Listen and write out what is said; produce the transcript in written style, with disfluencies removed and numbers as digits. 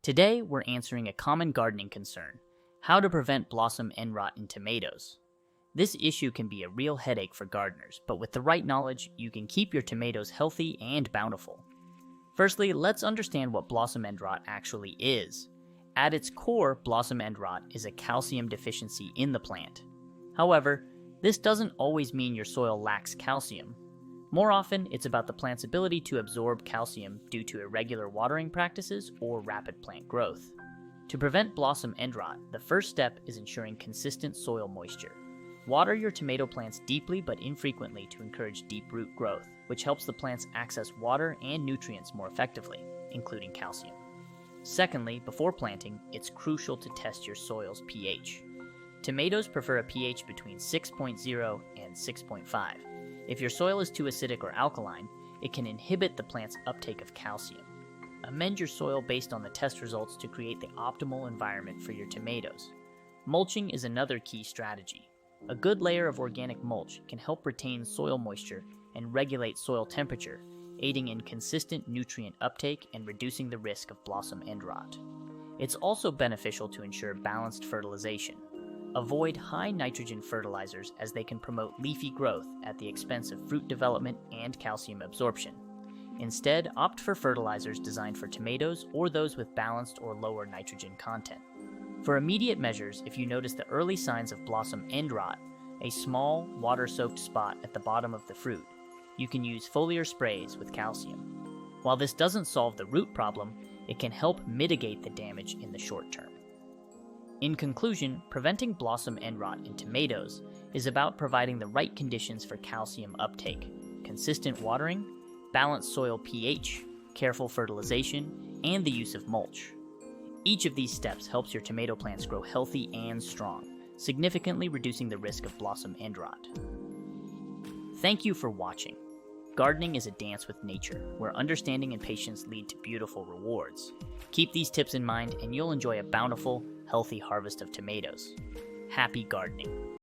Today, we're answering a common gardening concern: how to prevent blossom end rot in tomatoes. This issue can be a real headache for gardeners, but with the right knowledge, you can keep your tomatoes healthy and bountiful. Firstly, let's understand what blossom end rot actually is. At its core, blossom end rot is a calcium deficiency in the plant. However, this doesn't always mean your soil lacks calcium. More often, it's about the plant's ability to absorb calcium due to irregular watering practices or rapid plant growth. To prevent blossom end rot, the first step is ensuring consistent soil moisture. Water your tomato plants deeply but infrequently to encourage deep root growth, which helps the plants access water and nutrients more effectively, including calcium. Secondly, before planting, it's crucial to test your soil's pH. Tomatoes prefer a pH between 6.0 and 6.5. If your soil is too acidic or alkaline, it can inhibit the plant's uptake of calcium. Amend your soil based on the test results to create the optimal environment for your tomatoes. Mulching is another key strategy. A good layer of organic mulch can help retain soil moisture and regulate soil temperature, aiding in consistent nutrient uptake and reducing the risk of blossom end rot. It's also beneficial to ensure balanced fertilization. Avoid high nitrogen fertilizers as they can promote leafy growth at the expense of fruit development and calcium absorption. Instead, opt for fertilizers designed for tomatoes or those with balanced or lower nitrogen content. For immediate measures, if you notice the early signs of blossom end rot, a small, water-soaked spot at the bottom of the fruit, you can use foliar sprays with calcium. While this doesn't solve the root problem, it can help mitigate the damage in the short term. In conclusion, preventing blossom end rot in tomatoes is about providing the right conditions for calcium uptake: consistent watering, balanced soil pH, careful fertilization, and the use of mulch. Each of these steps helps your tomato plants grow healthy and strong, significantly reducing the risk of blossom end rot. Thank you for watching. Gardening is a dance with nature, where understanding and patience lead to beautiful rewards. Keep these tips in mind and you'll enjoy a bountiful, healthy harvest of tomatoes. Happy gardening!